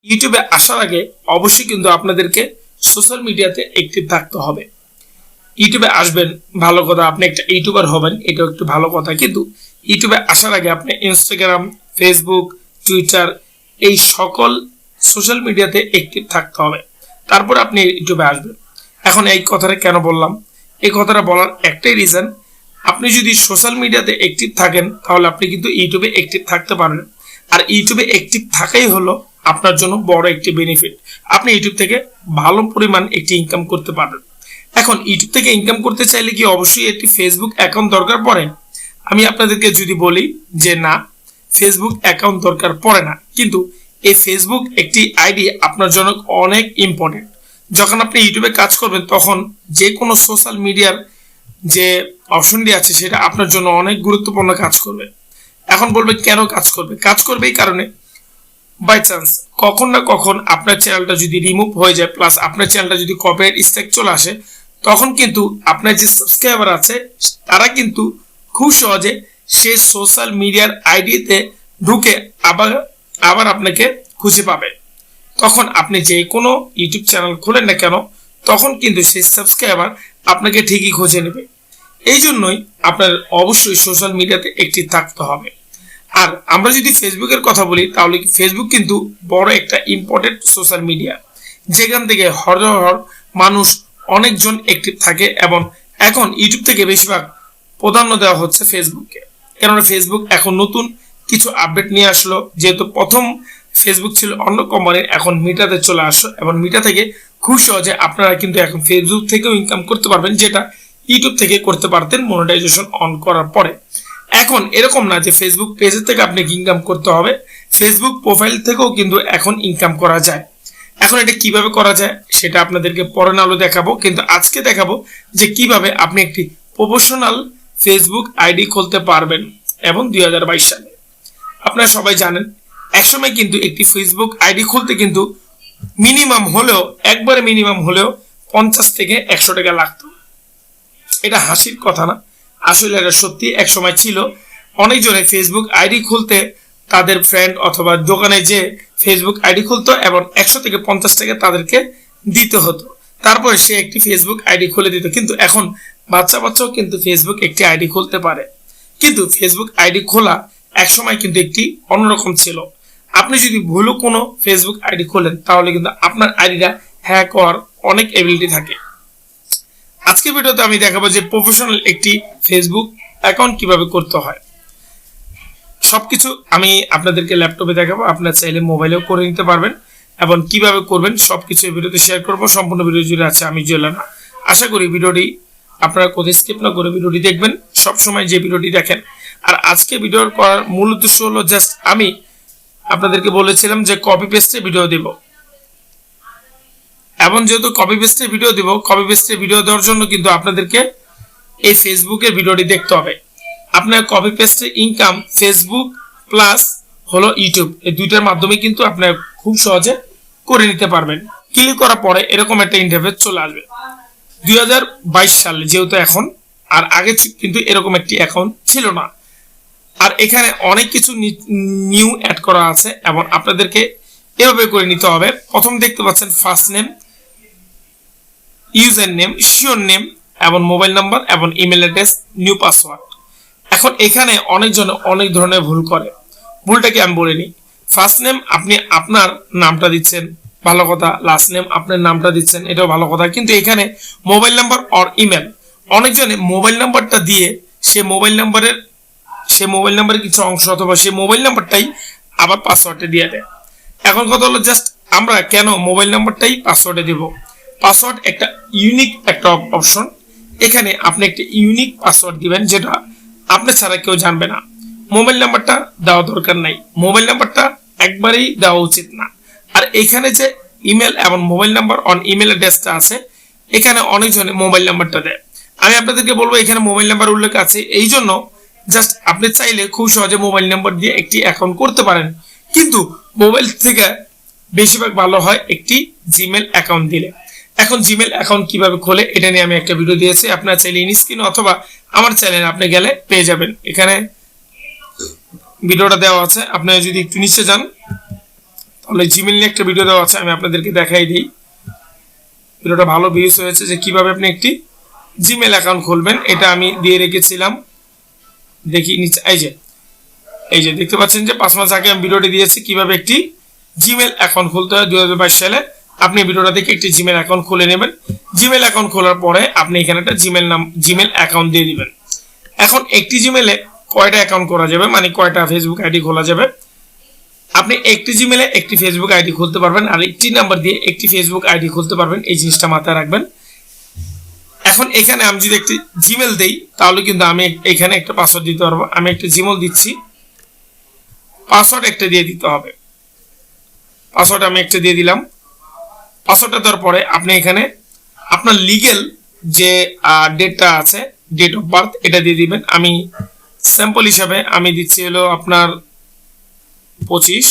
ইউটিউবে আসার আগে অবশ্যই কিন্তু আপনাদেরকে সোশ্যাল মিডিয়াতে অ্যাক্টিভ থাকতে হবে। ইউটিউবে আসবেন ভালো কথা, আপনি একটা ইউটিউবার হবেন, এটাও একটু ভালো কথা, কিন্তু ইউটিউবে আসার আগে আপনি ইনস্টাগ্রাম, ফেসবুক, টুইটার এই সকল সোশ্যাল মিডিয়াতে অ্যাক্টিভ থাকতে হবে, তারপর আপনি ইউটিউবে আসবেন। এখন এই কথাটা কেন বললাম? এই কথাটা বলার একটাই রিজন, আপনি যদি সোশ্যাল মিডিয়াতে অ্যাক্টিভ থাকেন তাহলে আপনি কিন্তু ইউটিউবে অ্যাক্টিভ থাকতে পারবেন। আর ইউটিউবে অ্যাক্টিভ থাকাই হলো আপনার জন্য বড় একটি বেনিফিট। আপনি ইউটিউব থেকে ভালো পরিমাণ একটি ইনকাম করতে পারবেন। এখন ইউটিউব থেকে ইনকাম করতে চাইলে কি অবশ্যই একটি ফেসবুক অ্যাকাউন্ট দরকার পড়ে? আমি আপনাদেরকে যদি বলি যে না, ফেসবুক অ্যাকাউন্ট দরকার পড়ে না, কিন্তু এই ফেসবুক একটি আইডি আপনার জন্য অনেক ইম্পর্টেন্ট। যখন আপনি ইউটিউবে কাজ করবেন তখন যে কোনো সোশ্যাল মিডিয়ার যে অপশনটি আছে সেটা আপনার জন্য অনেক গুরুত্বপূর্ণ কাজ করবে। এখন বলবে কেন কাজ করবে? কাজ করবে এই কারণে, বাই চান্স কখন না কখন আপনার চ্যানেলটা যদি রিমুভ হয়ে যায়, প্লাস আপনার চ্যানেলটা যদি কপিরাইট স্ট্রাইক চলে আসে, তখন কিন্তু আপনার যে সাবস্ক্রাইবার আছে তারা কিন্তু খুব সহজে সেই সোশ্যাল মিডিয়ার আইডিতে ঢুকে আবার আপনাকে খুঁজে পাবে। তখন আপনি যে কোনো ইউটিউব চ্যানেল খোলেন না কেন, তখন কিন্তু সেই সাবস্ক্রাইবার আপনাকে ঠিকই খুঁজে নেবে। এই জন্যই আপনার অবশ্যই সোশ্যাল মিডিয়াতে অ্যাক্টিভ থাকতে হবে। আর আমরা যদি ফেসবুকের কথা বলি তাহলে ফেসবুক কিন্তু বড় একটা ইম্পর্টেন্ট সোশ্যাল মিডিয়া, যেখান থেকে হর মানুষ অনেকজন অ্যাক্টিভ থাকে, এবং এখন ইউটিউব থেকে বেশিরভাগ প্রাধান্য দেওয়া হচ্ছে ফেসবুককে। কেননা ফেসবুক এখন নতুন কিছু আপডেট নিয়ে আসলো, যেহেতু প্রথম ফেসবুক ছিল অন্য কোম্পানির, এখন মিটাতে চলে আসলো, এবং মিটা থেকে খুব সহজে আপনারা কিন্তু এখন ফেসবুক থেকেও ইনকাম করতে পারবেন, যেটা ইউটিউব থেকে করতে পারতেন মনিটাইজেশন অন করার পরে। এখন এরকম না যে ফেসবুক পেজের থেকে আপনাকে ইনকাম করতে হবে, ফেসবুক প্রোফাইল থেকেও কিন্তু এখন ইনকাম করা যায়। এখন এটা কিভাবে করা যায় সেটা আপনাদেরকে পরে নালো দেখাবো, কিন্তু আজকে দেখাবো যে কিভাবে আপনি একটি প্রফেশনাল ফেসবুক আইডি খুলতে পারবেন। এবং 2022 সালে আপনারা সবাই জানেন, একসময় কিন্তু একটি ফেসবুক আইডি খুলতে কিন্তু মিনিমাম হলেও 50 থেকে 100 টাকা লাগতো। এটা হাসির কথা না, আসলে এটা সত্যি। এক সময় ছিল অনেকজনে ফেসবুক আইডি খুলতে তাদের ফ্রেন্ড অথবা দোকানে যে ফেসবুক আইডি খুলতো এবং 100 থেকে 50 টাকা তাদেরকে দিতে হতো, তারপরে সে একটি ফেসবুক আইডি খুলে দিত। কিন্তু এখন বাচ্চাও কিন্তু ফেসবুক একটি আইডি খুলতে পারে। কিন্তু ফেসবুক আইডি খোলা এক সময় কিন্তু একটি অন্যরকম ছিল। আপনি যদি ভুলও কোনো ফেসবুক আইডি খোলেন তাহলে কিন্তু আপনার আইডিটা হ্যাক হওয়ার অনেক এবিলিটি থাকে। আজকে ভিডিওতে আমি দেখাবো যে প্রফেশনাল একটি ফেসবুক অ্যাকাউন্ট কিভাবে করতে হয়। সবকিছু আমি আপনাদেরকে ল্যাপটপে দেখাবো, আপনারা চাইলে মোবাইলেও করে নিতে পারবেন, এবং কিভাবে করবেন সবকিছু এই ভিডিওতে শেয়ার করবো। সম্পূর্ণ ভিডিও জুড়ে আছে আমি জুয়েলার। আশা করি ভিডিওটি আপনারা কোথায় স্কিপ না করে ভিডিওটি দেখবেন, সবসময় যে ভিডিওটি দেখেন। আর আজকে ভিডিও করার মূল উদ্দেশ্য হলো জাস্ট আমি আপনাদেরকে বলেছিলাম যে কপি পেস্টে ভিডিও দেব, এবং যেহেতু কপি পেস্টে ভিডিও দিব, কপি পেস্টে ভিডিও দেওয়ার জন্য কিন্তু আপনাদেরকে এই ফেসবুকের ভিডিওটি দেখতে হবে। আপনার কপি পেস্টে ইনকাম ফেসবুক প্লাস হলো ইউটিউব, এই দুইটার মাধ্যমে কিন্তু আপনার খুব সহজে করে নিতে পারবেন। ক্লিক করার পরে এরকম একটা ইন্টারফেস চলে আসবে। 2022 সালে যেহেতু এখন, আর আগে কিন্তু এরকম একটি অ্যাকাউন্ট ছিল না। আর এখানে অনেক কিছু নিউ অ্যাড করা আছে, এবং আপনাদেরকে এভাবে করে নিতে হবে। প্রথম দেখতে পাচ্ছেন first name, user name, sure name, এবং মোবাইল নাম্বার এবং ইমেল অ্যাড্রেস, নিউ পাসওয়ার্ড। এখন এখানে অনেকজন অনেক ধরনের ভুল করে, ভুলটাকে আমি বলে নিই। ফার্স্ট নেম আপনি আপনার নামটা দিচ্ছেন, ভালো কথা। লাস্ট নেম আপনার নামটা দিচ্ছেন, এটাও ভালো কথা। কিন্তু এখানে মোবাইল নাম্বার অর ইমেল, অনেকজনে মোবাইল নাম্বারটা দিয়ে সে মোবাইল নাম্বারের কিছু অংশ অথবা সে মোবাইল নাম্বারটাই আবার পাসওয়ার্ডে দিয়ে দেয়। এখন কথা হলো জাস্ট আমরা কেন মোবাইল নাম্বারটাই পাসওয়ার্ডে দেব? পাসওয়ার্ড একটা ইউনিক একটা অপশন, এখানে আপনি একটা ইউনিক পাসওয়ার্ড দিবেন যেটা আপনি ছাড়া কেউ জানবে না। মোবাইল নাম্বারটা দেওয়া দরকার নাই, মোবাইল নাম্বারটা একবারেই দেওয়া উচিত না। আর এখানে যে ইমেল এবং মোবাইল নাম্বার অন ইমেল অ্যাড্রেসটা আছে, এখানে অনেকজনে মোবাইল নাম্বারটা দেয়। আমি আপনাদেরকে বলবো এখানে মোবাইল নাম্বার উল্লেখ আছে, এই জন্য জাস্ট আপনি চাইলে খুব সহজে মোবাইল নাম্বার দিয়ে একটি অ্যাকাউন্ট করতে পারেন। কিন্তু মোবাইল থেকে বেশিরভাগ ভালো হয় একটি জিমেল অ্যাকাউন্ট দিলে। এখন জিমেল অ্যাকাউন্ট কিভাবে খোলে এটা নিয়ে আমি একটা ভিডিও দিয়েছি, আপনারা চাইলে ইনস্ক্রিন অথবা আমার চ্যানেলে আপনি গেলে পেয়ে যাবেন। এখানে ভিডিওটা দেওয়া আছে, আপনারা যদি একটু নিচে যান অলরেডি জিমেল নিয়ে একটা ভিডিও দেওয়া আছে, আমি আপনাদেরকে দেখাই দিই। ভিডিওটা ভালো ভিউজ হয়েছে যে কিভাবে আপনি একটি জিমেল অ্যাকাউন্ট খুলবেন, এটা আমি দিয়ে রেখেছিলাম। দেখি নিচে এই যে দেখতে পাচ্ছেন যে 5 মাস আগে আমি ভিডিওটি দিয়েছি কিভাবে একটি জিমেল অ্যাকাউন্ট খুলতে হয় 2022 সালে। আপনি ভিডিওটা দেখে একটি জিমেল অ্যাকাউন্ট খুলে নেবেন। জিমেল অ্যাকাউন্ট খোলার পরে আপনি এখানে একটা জিমেল অ্যাকাউন্ট দিয়ে দিবেন। এখন একটি জিমেলে কয়টা অ্যাকাউন্ট করা যাবে, মানে কয়টা ফেসবুক আইডি খোলা যাবে? আপনি একটি জিমেলে একটি ফেসবুক আইডি খুলতে পারবেন, আর একটি নাম্বার দিয়ে একটি ফেসবুক আইডি খুলতে পারবেন। এই জিনিসটা মাথায় রাখবেন। এখন এখানে আমি যদি একটি জিমেল দেই তাহলে কিন্তু আমি এখানে একটা পাসওয়ার্ড দিতে পারবো। আমি একটা জিমেল দিচ্ছি, পাসওয়ার্ড একটা দিয়ে দিতে হবে। পাসওয়ার্ড আমি একটা দিয়ে দিলাম। পাসওয়ার্ডটা দেওয়ার পরে আপনি এখানে আপনার লিগ্যাল যে ডেটটা আছে, ডেট অফ বার্থ, এটা দিয়ে দিবেন। আমি স্যাম্পল হিসাবে আমি দিচ্ছি হলো আপনার 25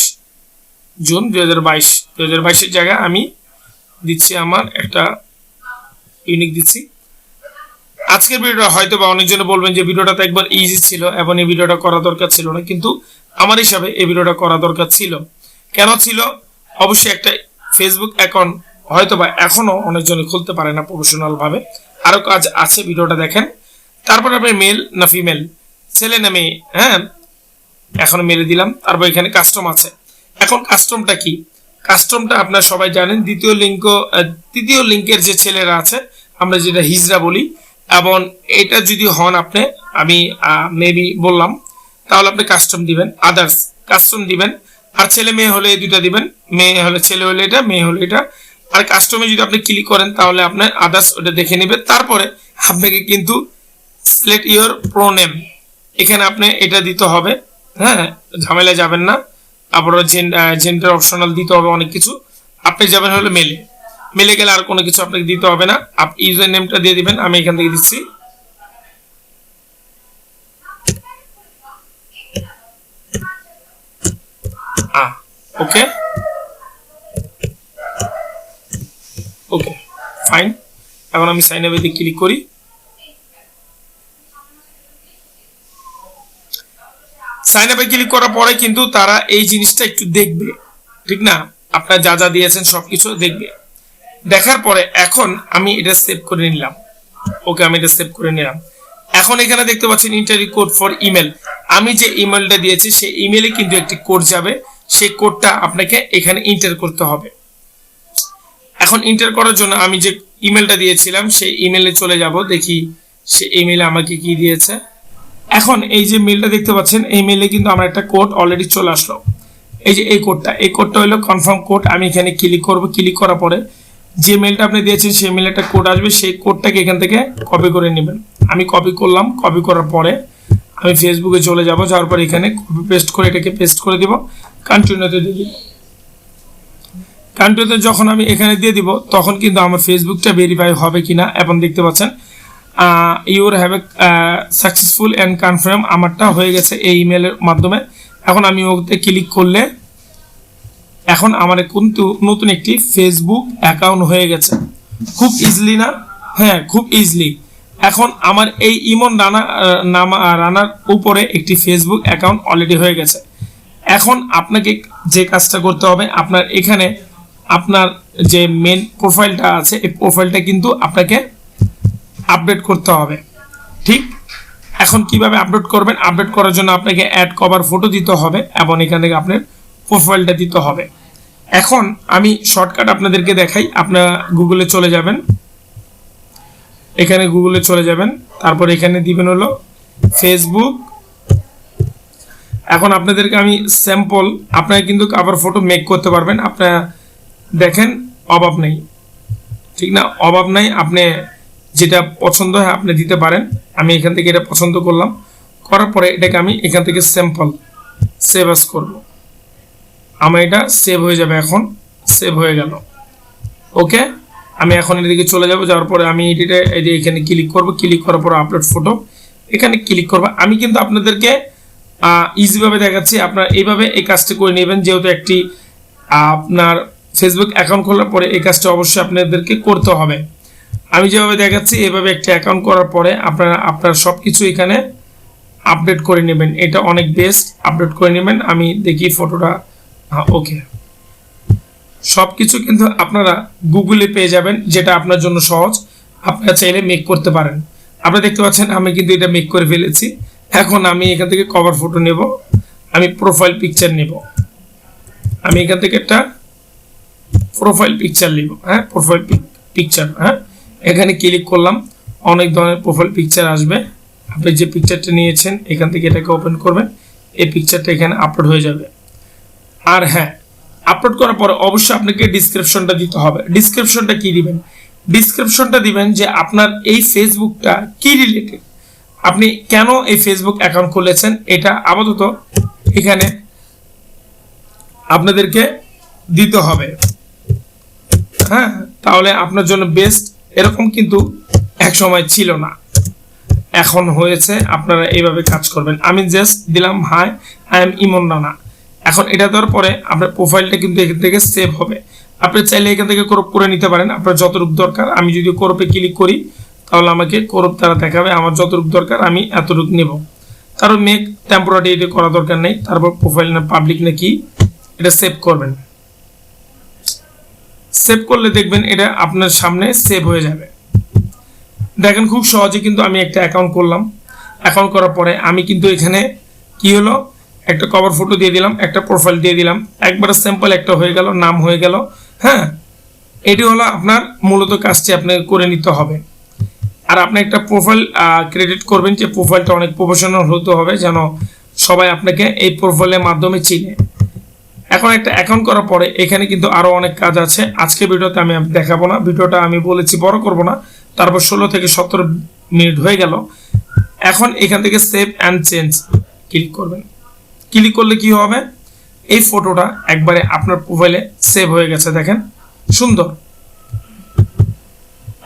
জুন 2022 জায়গায় আমি দিচ্ছি আমার একটা ইউনিক দিচ্ছি। আজকের ভিডিওটা হয়তো বা অনেকজন বলবেন যে ভিডিওটা তো একবার ইজি ছিল এবং এই ভিডিওটা করা দরকার ছিল না, কিন্তু আমার হিসাবে এই ভিডিওটা করা দরকার ছিল। কেন ছিল? অবশ্যই একটা ফেসবুক অ্যাকাউন্ট হয়তো বা এখনো অনেকজনে খুলতে পারে না প্রফেশনাল ভাবে, আরো কাজ আছে, ভিডিওটা দেখেন। তারপর আপনি মেল না ফিমেল, ছেলে না মেয়ে, হ্যাঁ এখন মেলে দিলাম। তারপর এখানে কাস্টম আছে। এখন কাস্টমটা কি? কাস্টমটা আপনারা সবাই জানেন, তৃতীয় লিঙ্কের যে ছেলেরা আছে আমরা যেটা হিজড়া বলি, এবং এটা যদি হন আপনি, আমি মেবি বললাম, তাহলে আপনি কাস্টম দিবেন, আদার্স কাস্টম দিবেন। আর ছেলে মেয়ে হলে এই দুটা দিবেন, মেয়ে হলে ছেলে হলে এটা, মেয়ে হলে এটা। আর কাস্টমে যদি আপনি ক্লিক করেন তাহলে আপনার আদার্স ওটা দেখে নেবে। তারপরে আপনাকে কিন্তু সিলেক্ট ইওর প্রোনেম, এখানে আপনি এটা দিতে হবে। হ্যাঁ, ঝামেলা যাবেন না। তারপরে জেন্ডার অপশনাল দিতে হবে অনেক কিছু। আপনি যাবেন হলো মেলে গেলে আর কোনো কিছু আপনাকে দিতে হবে না। আপনি ইউজার নেমটা দিয়ে দিবেন, আমি এখান থেকে দিচ্ছি। ওকে ওকে ফাইন। এখন আমি সাইন আপে ক্লিক করি। সাইন আপে ক্লিক করার পরে কিন্তু তারা এই জিনিসটা একটু দেখবে, ঠিক না? আপনারা যা যা দিয়েছেন সবকিছু দেখবে। দেখার পরে এখন আমি এটা সেভ করে নিলাম। ওকে, আমি এটা সেভ করে নিলাম। এখন এখানে দেখতে পাচ্ছেন ইন্টারভিউ কোড ফর ইমেল। আমি যে ইমেলটা দিয়েছি সেই ইমেলে কিন্তু একটি কোড যাবে, সেই কোডটা আপনাকে এখানে এন্টার করতে হবে। এখন এন্টার করার জন্য আমি যে ইমেলটা দিয়েছিলাম সেই ইমেলে চলে যাব, দেখি সেই ইমেলে আমাকে কি দিয়েছে। এখন এই যে মেলটা দেখতে পাচ্ছেন, এই মেলে কিন্তু আমার একটা কোড অলরেডি চলে আসলো। এই যে এই কোডটা হলো কনফার্ম কোড। আমি এখানে ক্লিক করব। ক্লিক করার পরে যে মেলটা আপনি দিয়েছেন সেই মেলে একটা কোড আসবে, সেই কোডটাকে এখান থেকে কপি করে নেবেন। আমি কপি করলাম। কপি করার পরে আমি ফেসবুকে চলে যাব। যাওয়ার পর এখানে কপি পেস্ট করে এটাকে পেস্ট করে দিব, কন্টিনিউতে দিয়ে দিব। কন্টিনিউতে যখন আমি এখানে দিয়ে দিব তখন কিন্তু আমার ফেসবুকটা ভেরিফাই হবে কিনা, এবং দেখতে পাচ্ছেন your have a successful and confirm, আমারটা হয়ে গেছে এই ইমেলের মাধ্যমে। এখন আমি ওতে ক্লিক করলে এখন আমার কিন্তু নতুন একটি ফেসবুক অ্যাকাউন্ট হয়ে গেছে। খুব ইজিলি না? হ্যাঁ, খুব ইজিলি। এখন আমার এই ইমন রানার উপরে একটি ফেসবুক অ্যাকাউন্ট অলরেডি হয়ে গেছে। এখন আপনাকে যে কাজটা করতে হবে, আপনার এখানে আপনার যে মেন প্রোফাইলটা আছে এই প্রোফাইলটা কিন্তু আপনাকে আপডেট করতে হবে, ঠিক? এখন কিভাবে আপডেট করবেন? আপডেট করার জন্য আপনাকে অ্যাড কভার ফটো দিতে হবে এবং এখান থেকে আপনার প্রোফাইলটা দিতে হবে। এখন আমি শর্টকাট আপনাদেরকে দেখাই। আপনারা গুগলে চলে যাবেন, এখানে গুগলে চলে যাবেন, তারপর এখানে দিবেন হলো ফেসবুক। এখন আপনাদেরকে আমি স্যাম্পল, আপনারা কিন্তু কভার ফটো মেক করতে পারবেন। আপনারা দেখেন, অভাব নেই, ঠিক না? অভাব নাই। আপনি যেটা পছন্দ হয় আপনি দিতে পারেন। আমি এখান থেকে এটা পছন্দ করলাম। করার পরে এটাকে আমি এখান থেকে স্যাম্পল সেভ আস করব। আমার এটা সেভ হয়ে যাবে। এখন সেভ হয়ে গেল। ওকে, আমি এখন এদিকে চলে যাব। যাওয়ার পরে আমি এটা এখানে ক্লিক করব। ক্লিক করার পর আপলোড ফটো এখানে ক্লিক করব। আমি কিন্তু আপনাদেরকে ইজিভাবে দেখাচ্ছি, আপনারা এইভাবে এই কাজটা করে নেবেন। যেহেতু একটি আপনার ফেসবুক অ্যাকাউন্ট খোলার পরে এই কাজটা অবশ্যই আপনাদেরকে করতে হবে। আমি যেভাবে দেখাচ্ছি এইভাবে একটা অ্যাকাউন্ট করার পরে আপনার সব কিছু এখানে আপডেট করে নেবেন। এটা অনেক বেস্ট, আপডেট করে নেবেন। আমি দেখি ফটোটা, ওকে সবকিছু কিন্তু আপনারা গুগলে পেয়ে যাবেন, যেটা আপনার জন্য সহজ। আপনারা চাইলে মেক করতে পারেন। আপনারা দেখতে পাচ্ছেন আমি কিন্তু এটা মেক করে ফেলেছি। এখন আমি এখান থেকে কভার ফটো নেব, আমি প্রোফাইল পিকচার নেব, আমি এখান থেকে একটা প্রোফাইল পিকচার নেব। হ্যাঁ, প্রোফাইল পিকচার। হ্যাঁ, এখানে ক্লিক করলাম, অনেক ধরনের প্রোফাইল পিকচার আসবে। আপনি যে পিকচারটা নিয়েছেন এখান থেকে এটাকে ওপেন করবেন, এই পিকচারটা এখানে আপলোড হয়ে যাবে। আর হ্যাঁ, আপলোড করার পরে অবশ্যই আপনাকে ডিসক্রিপশনটা দিতে হবে। ডিসক্রিপশনটা কি দিবেন? ডিসক্রিপশনটা দিবেন যে আপনার এই ফেসবুকটা কি রিলেটেড, আপনি কেন এই ফেসবুক অ্যাকাউন্ট খুলেছেন, এটা আপাতত এখানে আপনাদেরকে দিতে হবে। হ্যাঁ, তাহলে আপনার জন্য বেস্ট। এরকম কিন্তু এক সময় ছিল না, এখন হয়েছে। আপনারা এইভাবে কাজ করবেন। আমি জাস্ট দিলাম হাই, আই এম ইমন রানা। এখন এটা দেওয়ার পরে আপনার প্রোফাইলটা কিন্তু এখান থেকে সেভ হবে। আপনি চাইলে এখান থেকে ক্রপ করে নিতে পারেন আপনার যতটুকু দরকার। আমি যদি ক্রপে ক্লিক করি তাহলে আমাকে ক্রপ দ্বারা দেখাবে, আমার যতটুকু দরকার আমি এতটুকু নেব। তারপর মেক টেম্পোরারি এটা করা দরকার নেই। তারপর প্রোফাইল না পাবলিক নাকি এটা সেভ করবেন। সেভ করলে দেখবেন এটা আপনার সামনে সেভ হয়ে যাবে। দেখেন খুব সহজে কিন্তু আমি একটা অ্যাকাউন্ট করলাম। অ্যাকাউন্ট করার পরে আমি কিন্তু এখানে কি হলো, একটা কভার ফটো দিয়ে দিলাম, একটা প্রোফাইল দিয়ে দিলাম, একবারে সিম্পল একটা হয়ে গেল, নাম হয়ে গেল। হ্যাঁ, এটি হলো আপনার মূলত কাজটি আপনাকে করে নিতে হবে। আর আপনি একটা প্রোফাইল ক্রিয়েট করবেন, যে প্রোফাইলটা অনেক প্রফেশনাল হতে হবে, যেন সবাই আপনাকে এই প্রোফাইলের মাধ্যমে চিনে। এখন একটা অ্যাকাউন্ট করার পরে এখানে কিন্তু আরো অনেক কাজ আছে। আজকে ভিডিওতে আমি দেখাবো না, ভিডিওটা আমি বলেছি বড় করব না। তারপর 16 থেকে 17 মিনিট হয়ে গেল। এখন এখান থেকে সেভ অ্যান্ড চেঞ্জ ক্লিক করবেন। ক্লিক করলে কি হবে, এই ফটোটা একবারে আপনার প্রোফাইলে সেভ হয়ে গেছে। দেখেন সুন্দর।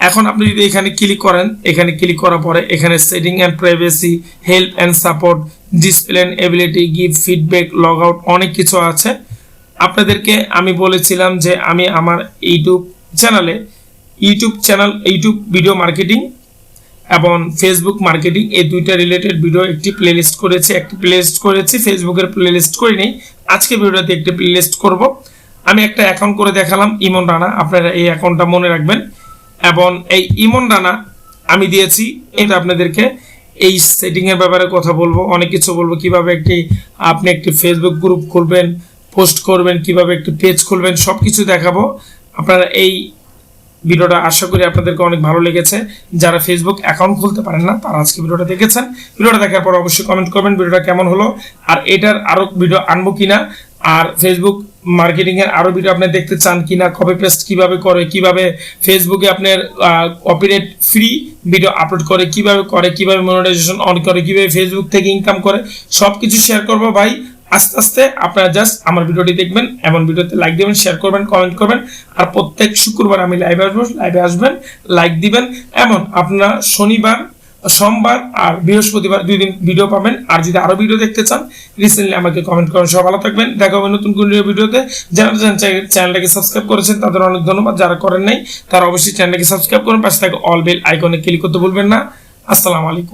এখন আপনি যদি এখানে ক্লিক করেন, এখানে ক্লিক করার পরে এখানে setting and privacy, help and support, display and ability, give feedback, log out, অনেক কিছু আছে। আপনাদেরকে আমি বলেছিলাম যে আমি আমার ইউটিউব ভিডিও মার্কেটিং এবং ফেসবুক মার্কেটিং এই দুইটা রিলেটেড ভিডিও একটি প্লেলিস্ট করেছি। ফেসবুকের প্লেলিস্ট করিনি, আজকে ভিডিওতে একটি প্লেলিস্ট করব। আমি একটা অ্যাকাউন্ট করে দেখালাম ইমন রানা, আপনারা এই অ্যাকাউন্টটা মনে রাখবেন। এবং এই ইমন রানা আমি দিয়েছি, এটা আপনাদেরকে এই সেটিং এর ব্যাপারে কথা বলবো, অনেক কিছু বলবো, কিভাবে আপনি একটি ফেসবুক গ্রুপ খুলবেন, পোস্ট করবেন, কিভাবে একটি পেজ খুলবেন, সবকিছু দেখাবো। আপনারা এই ভিডিওটা আশা করি আপনাদেরকে অনেক ভালো লেগেছে। যারা ফেসবুক অ্যাকাউন্ট খুলতে পারেন না তারা আজকে ভিডিওটা দেখেছেন। ভিডিওটা দেখার পর অবশ্যই কমেন্ট করবেন ভিডিওটা কেমন হলো, আর এটার আরো ভিডিও আনবো কিনা, আর ফেসবুক মার্কেটিং এর আরো ভিডিও আপনি দেখতে চান কিনা, কপি পেস্ট কিভাবে করে, কিভাবে ফেসবুকে আপনার কপিরাইট ফ্রি ভিডিও আপলোড করে, কিভাবে মনিটাইজেশন অন করে, কিভাবে ফেসবুক থেকে ইনকাম করে, সবকিছু শেয়ার করবো ভাই। আস্তে আস্তে আপনারা জাস্ট আমার ভিডিওটি দেখবেন এবং ভিডিওতে লাইক দিবেন, শেয়ার করবেন, কমেন্ট করবেন। আর প্রত্যেক শুক্রবার আমি লাইভে আসবেন, লাইক দিবেন। এমন আপনারা শনিবার, সোমবার আর বৃহস্পতিবার 2 দিন ভিডিও পাবেন। আর যদি আরো ভিডিও দেখতে চান রিসেন্টলি আমাকে কমেন্ট করেন। সব ভালো থাকবেন, দেখা হবে নতুন কোন ভিডিওতে। যারা চ্যানেলটাকে সাবস্ক্রাইব করেছেন তাদের অনেক ধন্যবাদ, যারা করেন নাই তারা অবশ্যই চ্যানেলটাকে সাবস্ক্রাইব করুন, পাশে থাকা অল বেল আইকনে ক্লিক করতে ভুলবেন না। আসসালামু আলাইকুম।